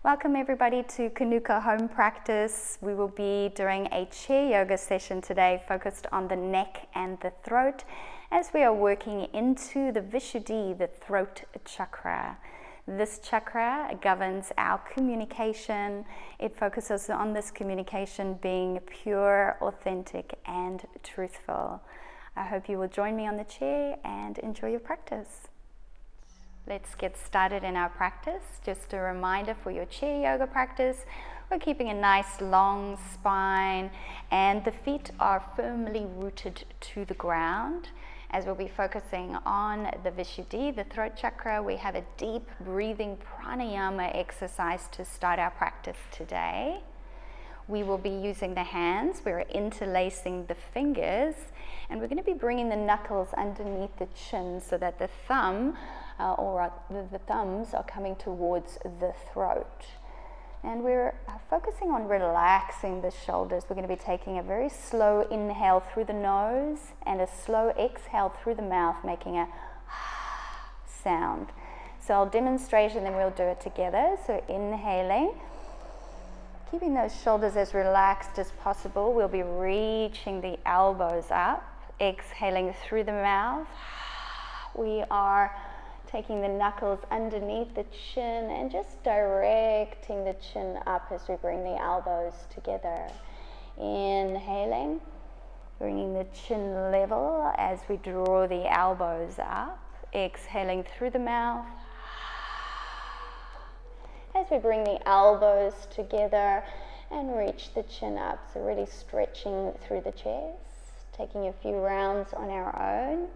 Welcome everybody to Kanuka Home Practice. We will be doing a chair yoga session today focused on the neck and the throat as we are working into the Vishuddha, the throat chakra. This chakra governs our communication. It focuses on this communication being pure, authentic, and truthful. I hope you will join me on the chair and enjoy your practice. Let's get started in our practice. Just a reminder for your chair yoga practice, we're keeping a nice long spine and the feet are firmly rooted to the ground. As we'll be focusing on the Vishuddha, the throat chakra, we have a deep breathing pranayama exercise to start our practice today. We will be using the hands, we're interlacing the fingers, and we're going to be bringing the knuckles underneath the chin so that the thumb the thumbs are coming towards the throat. And we're focusing on relaxing the shoulders. We're going to be taking a very slow inhale through the nose and a slow exhale through the mouth, making a sound. So I'll demonstrate and then we'll do it together. So inhaling, keeping those shoulders as relaxed as possible. We'll be reaching the elbows up, exhaling through the mouth. We are taking the knuckles underneath the chin and just directing the chin up as we bring the elbows together. Inhaling, bringing the chin level as we draw the elbows up. Exhaling through the mouth. As we bring the elbows together and reach the chin up. So really stretching through the chest, taking a few rounds on our own.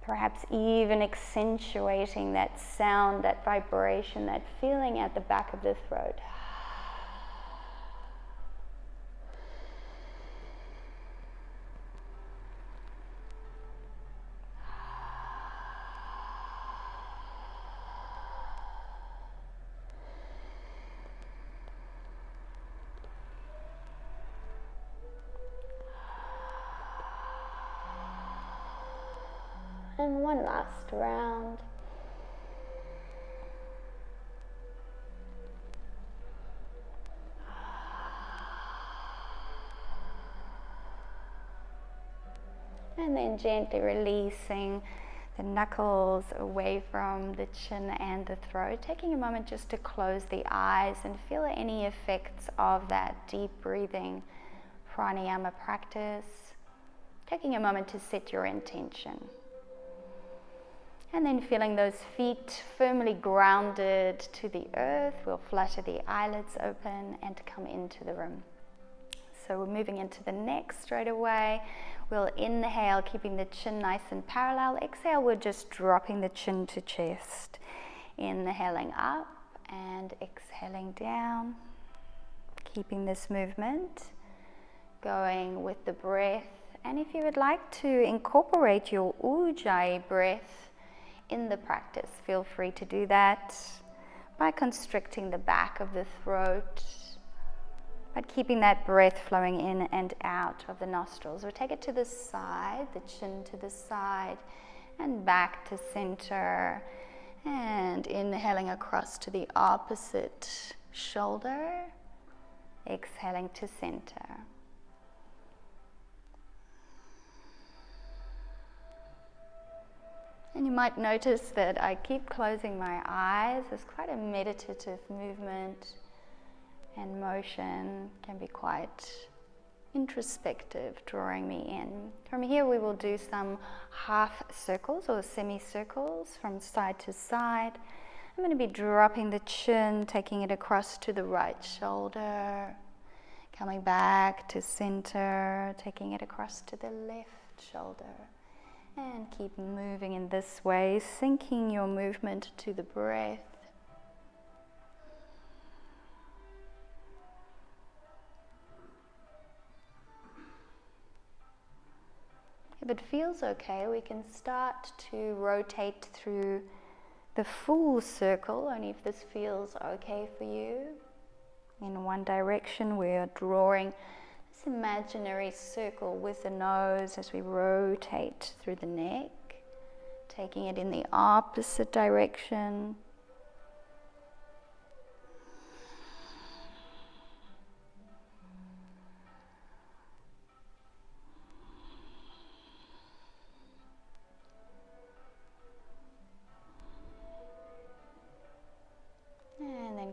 Perhaps even accentuating that sound, that vibration, that feeling at the back of the throat. And one last round. And then gently releasing the knuckles away from the chin and the throat. Taking a moment just to close the eyes and feel any effects of that deep breathing pranayama practice. Taking a moment to set your intention. And then feeling those feet firmly grounded to the earth, we'll flutter the eyelids open and come into the room. So we're moving into the neck straight away. We'll inhale, keeping the chin nice and parallel. Exhale, we're just dropping the chin to chest. Inhaling up and exhaling down. Keeping this movement going with the breath. And if you would like to incorporate your ujjayi breath in the practice, feel free to do that by constricting the back of the throat, but keeping that breath flowing in and out of the nostrils. We'll take it to the side, the chin to the side, and back to center, and inhaling across to the opposite shoulder, exhaling to center. And you might notice that I keep closing my eyes. It's quite a meditative movement, and motion can be quite introspective, drawing me in. From here we will do some half circles or semicircles from side to side. I'm going to be dropping the chin, taking it across to the right shoulder, coming back to center, taking it across to the left shoulder. And keep moving in this way, syncing your movement to the breath. If it feels okay, we can start to rotate through the full circle, only if this feels okay for you. In one direction, we are drawing this imaginary circle with the nose as we rotate through the neck, taking it in the opposite direction,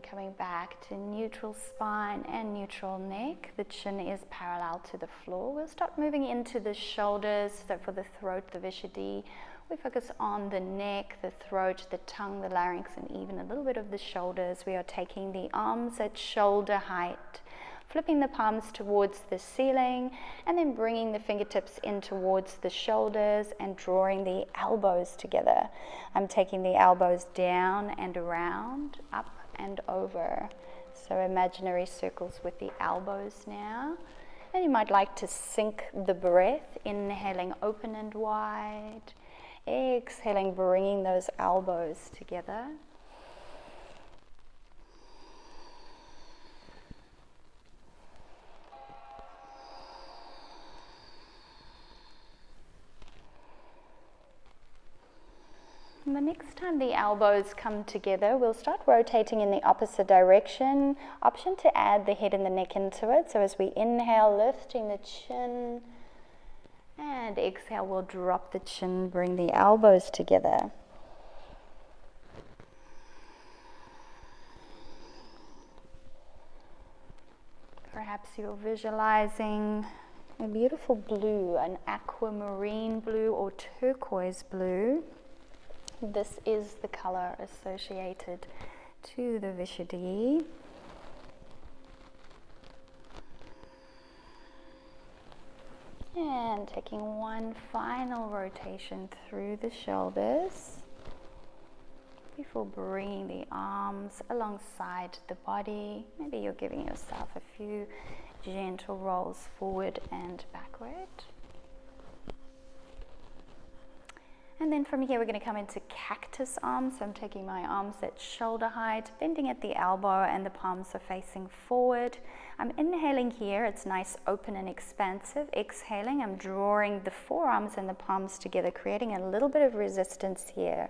coming back to neutral spine and neutral neck. The chin is parallel to the floor. We'll start moving into the shoulders. So for the throat, the Vishuddha, we focus on the neck, the throat, the tongue, the larynx, and even a little bit of the shoulders. We are taking the arms at shoulder height, flipping the palms towards the ceiling, and then bringing the fingertips in towards the shoulders and drawing the elbows together. I'm taking the elbows down and around, up and over. So imaginary circles with the elbows now. And you might like to sync the breath, inhaling open and wide, exhaling, bringing those elbows together. And the next time the elbows come together, we'll start rotating in the opposite direction. Option to add the head and the neck into it. So as we inhale, lifting the chin, and exhale, we'll drop the chin, bring the elbows together. Perhaps you're visualizing a beautiful blue, an aquamarine blue or turquoise blue. This is the color associated to the Vishuddha. And taking one final rotation through the shoulders before bringing the arms alongside the body. Maybe you're giving yourself a few gentle rolls forward and backward. And then from here we're going to come into cactus arms. So I'm taking my arms at shoulder height, bending at the elbow, and the palms are facing forward. I'm inhaling here, it's nice, open and expansive. Exhaling, I'm drawing the forearms and the palms together, creating a little bit of resistance here.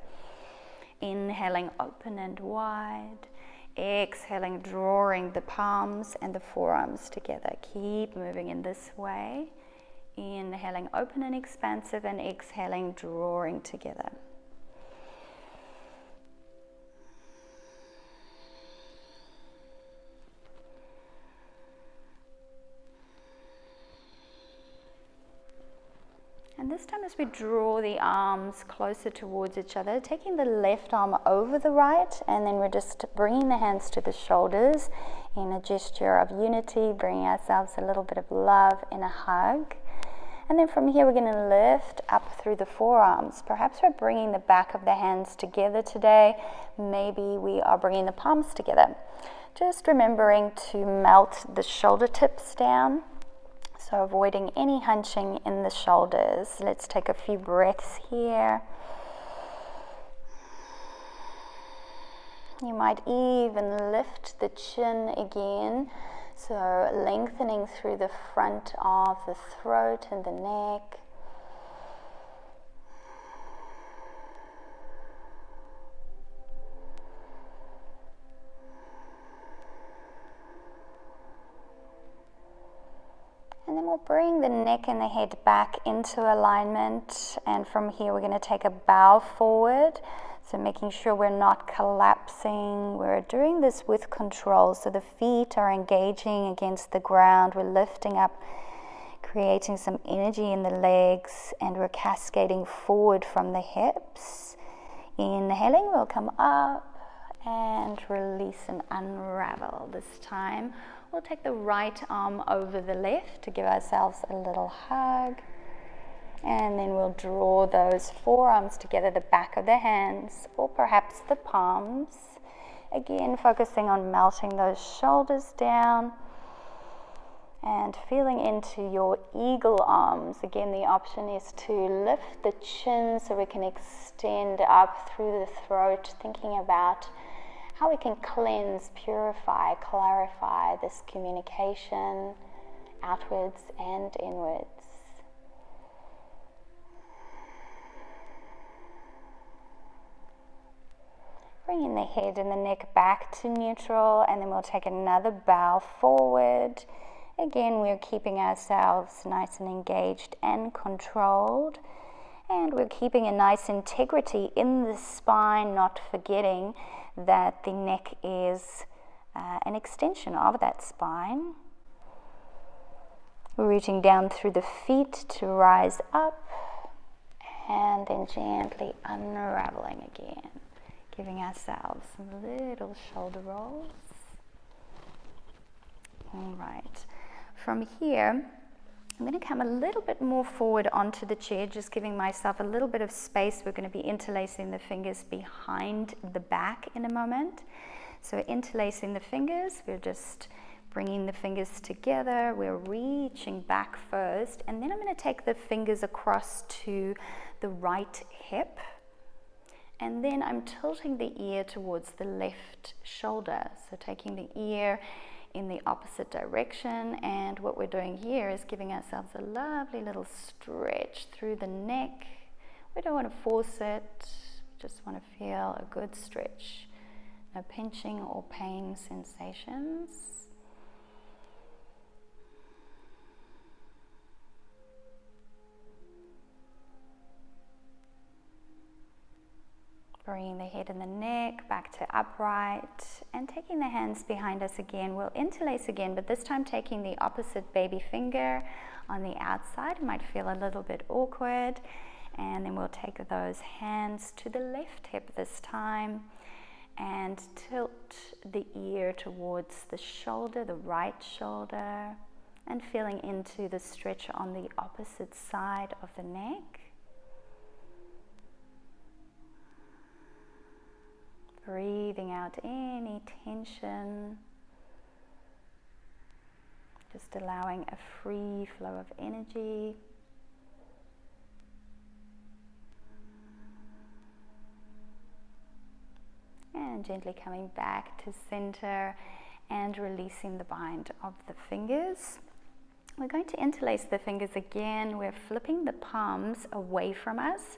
Inhaling, open and wide. Exhaling, drawing the palms and the forearms together. Keep moving in this way. Inhaling, open and expansive, and exhaling, drawing together. And this time as we draw the arms closer towards each other, taking the left arm over the right, and then we're just bringing the hands to the shoulders in a gesture of unity, bringing ourselves a little bit of love in a hug. And then from here we're going to lift up through the forearms. Perhaps we're bringing the back of the hands together today. Maybe we are bringing the palms together. Just remembering to melt the shoulder tips down. So avoiding any hunching in the shoulders. Let's take a few breaths here. You might even lift the chin again. So lengthening through the front of the throat and the neck. And then we'll bring the neck and the head back into alignment. And from here we're going to take a bow forward. So making sure we're not collapsing. We're doing this with control. So the feet are engaging against the ground. We're lifting up, creating some energy in the legs, and we're cascading forward from the hips. Inhaling, we'll come up and release and unravel. This time we'll take the right arm over the left to give ourselves a little hug. And then we'll draw those forearms together, the back of the hands, or perhaps the palms. Again, focusing on melting those shoulders down and feeling into your eagle arms. Again, the option is to lift the chin so we can extend up through the throat, thinking about how we can cleanse, purify, clarify this communication outwards and inwards. Bringing the head and the neck back to neutral, and then we'll take another bow forward. Again, we're keeping ourselves nice and engaged and controlled. And we're keeping a nice integrity in the spine, not forgetting that the neck is an extension of that spine. Reaching down through the feet to rise up, and then gently unraveling again, giving ourselves some little shoulder rolls. All right, from here, I'm going to come a little bit more forward onto the chair, just giving myself a little bit of space. We're going to be interlacing the fingers behind the back in a moment. So interlacing the fingers, we're just bringing the fingers together. We're reaching back first, and then I'm going to take the fingers across to the right hip, and then I'm tilting the ear towards the left shoulder. So taking the ear in the opposite direction, and what we're doing here is giving ourselves a lovely little stretch through the neck. We don't want to force it, just want to feel a good stretch. No pinching or pain sensations. Bringing the head and the neck back to upright, and taking the hands behind us again. We'll interlace again, but this time taking the opposite baby finger on the outside. It might feel a little bit awkward, and then we'll take those hands to the left hip this time and tilt the ear towards the shoulder, the right shoulder, and feeling into the stretch on the opposite side of the neck. Breathing out any tension, just allowing a free flow of energy. And gently coming back to center and releasing the bind of the fingers. We're going to interlace the fingers again. We're flipping the palms away from us.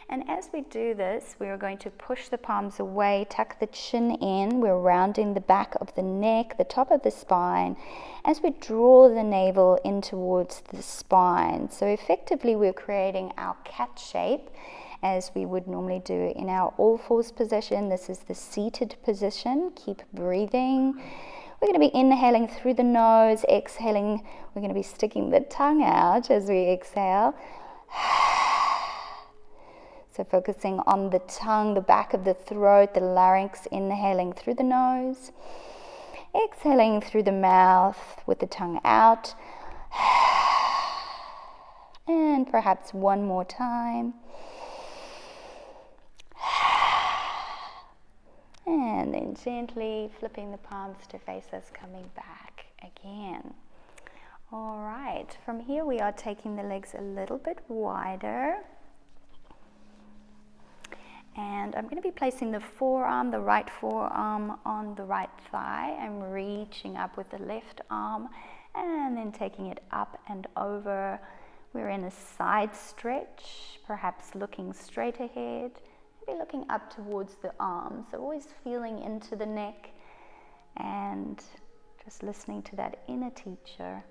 And as we do this, we're going to push the palms away, tuck the chin in. We're rounding the back of the neck, the top of the spine, as we draw the navel in towards the spine. So effectively, we're creating our cat shape as we would normally do in our all fours position. This is the seated position. Keep breathing. We're going to be inhaling through the nose, exhaling. We're going to be sticking the tongue out as we exhale. So focusing on the tongue, the back of the throat, the larynx, inhaling through the nose, exhaling through the mouth with the tongue out. And perhaps one more time. And then gently flipping the palms to face us, coming back again. All right, from here we are taking the legs a little bit wider. And I'm going to be placing the forearm, the right forearm on the right thigh. I'm reaching up with the left arm and then taking it up and over. We're in a side stretch, perhaps looking straight ahead, maybe looking up towards the arms. So always feeling into the neck and just listening to that inner teacher.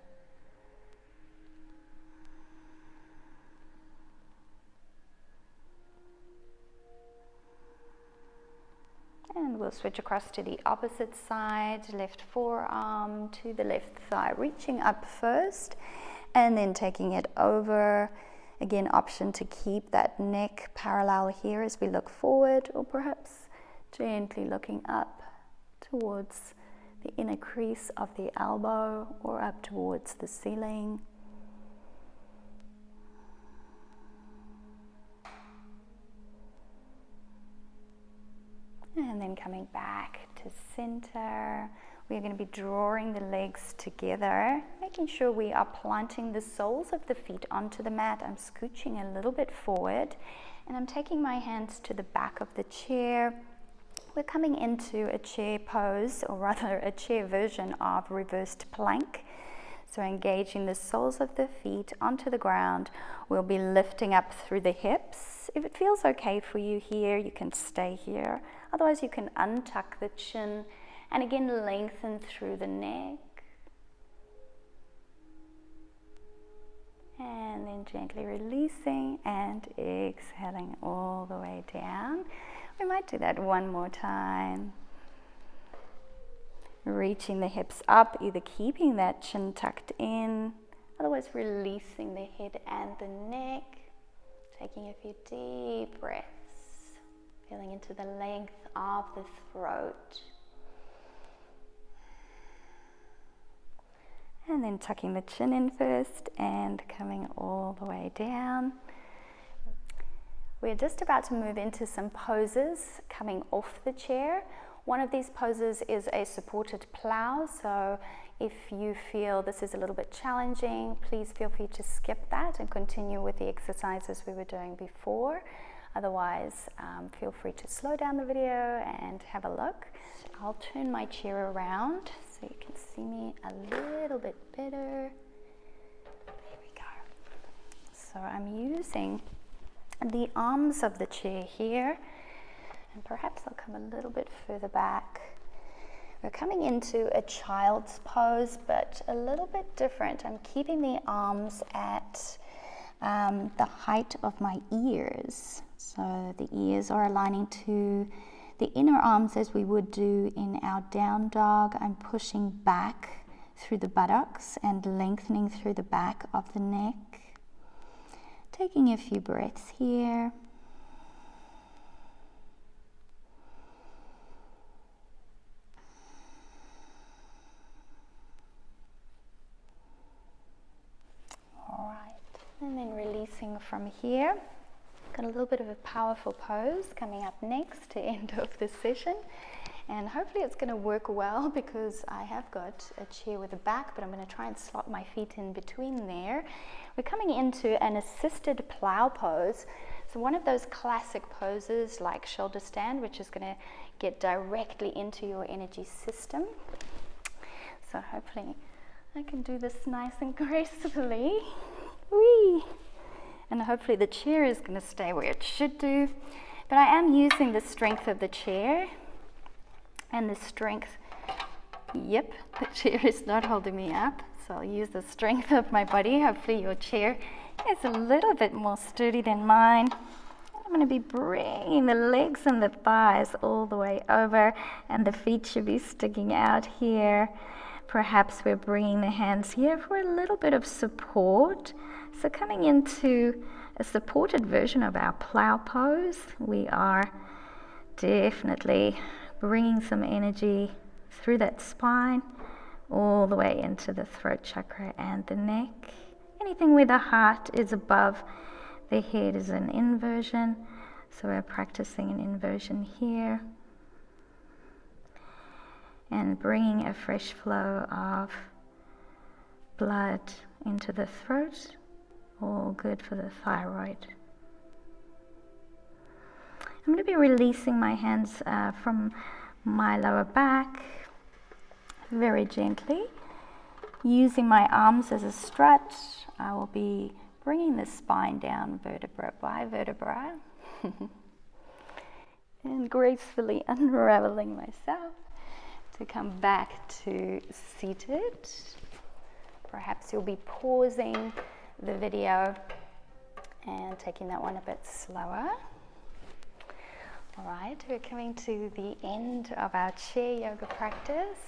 And we'll switch across to the opposite side, left forearm to the left thigh, reaching up first and then taking it over. Again, option to keep that neck parallel here as we look forward, or perhaps gently looking up towards the inner crease of the elbow or up towards the ceiling. And then coming back to center, we're going to be drawing the legs together, making sure we are planting the soles of the feet onto the mat. I'm scooching a little bit forward, and I'm taking my hands to the back of the chair. We're coming into a chair pose, or rather a chair version of reversed plank. So engaging the soles of the feet onto the ground. We'll be lifting up through the hips. If it feels okay for you here, you can stay here. Otherwise, you can untuck the chin and again lengthen through the neck. And then gently releasing and exhaling all the way down. We might do that one more time. reaching the hips up, either keeping that chin tucked in, otherwise releasing the head and the neck, taking a few deep breaths, feeling into the length of the throat. And then tucking the chin in first and coming all the way down. We're just about to move into some poses coming off the chair. One of these poses is a supported plow, so if you feel this is a little bit challenging, please feel free to skip that and continue with the exercises we were doing before. Otherwise, feel free to slow down the video and have a look. I'll turn my chair around so you can see me a little bit better. There we go. So I'm using the arms of the chair here, and perhaps I'll come a little bit further back. We're coming into a child's pose, but a little bit different. I'm keeping the arms at the height of my ears. So the ears are aligning to the inner arms as we would do in our down dog. I'm pushing back through the buttocks and lengthening through the back of the neck. Taking a few breaths here. All right, and then releasing from here. Got a little bit of a powerful pose coming up next to end of this session, and hopefully it's going to work well because I have got a chair with a back, but I'm going to try and slot my feet in between there. We're coming into an assisted plow pose, so one of those classic poses like shoulder stand, which is going to get directly into your energy system. So hopefully I can do this nice and gracefully. Whee! And hopefully the chair is going to stay where it should do. But I am using the strength of the chair and the strength, yep, the chair is not holding me up. So I'll use the strength of my body. Hopefully your chair is a little bit more sturdy than mine. I'm going to be bringing the legs and the thighs all the way over, and the feet should be sticking out here. Perhaps we're bringing the hands here for a little bit of support. So coming into a supported version of our plow pose, we are definitely bringing some energy through that spine all the way into the throat chakra and the neck. Anything where the heart is above the head is an inversion. So we're practicing an inversion here. And bringing a fresh flow of blood into the throat, all good for the thyroid. I'm going to be releasing my hands from my lower back very gently. Using my arms as a strut, I will be bringing the spine down vertebra by vertebra and gracefully unraveling myself to come back to seated. Perhaps you'll be pausing the video and taking that one a bit slower. All right, we're coming to the end of our chair yoga practice.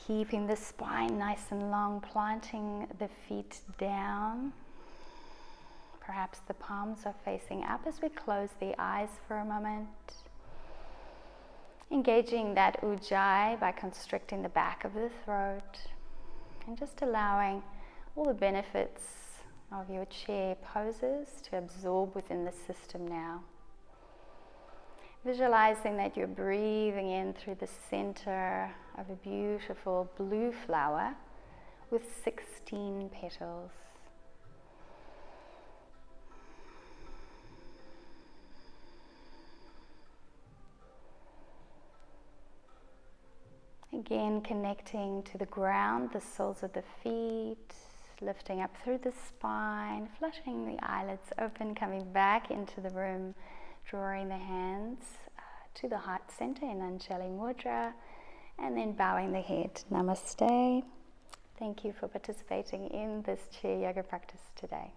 Keeping the spine nice and long, planting the feet down. Perhaps the palms are facing up as we close the eyes for a moment. Engaging that ujjayi by constricting the back of the throat and just allowing all the benefits of your chair poses to absorb within the system now. Visualizing that you're breathing in through the center of a beautiful blue flower with 16 petals. Again, connecting to the ground, the soles of the feet, lifting up through the spine, flushing the eyelids open, coming back into the room, drawing the hands to the heart center in Anjali Mudra, and then bowing the head. Namaste. Thank you for participating in this chair yoga practice today.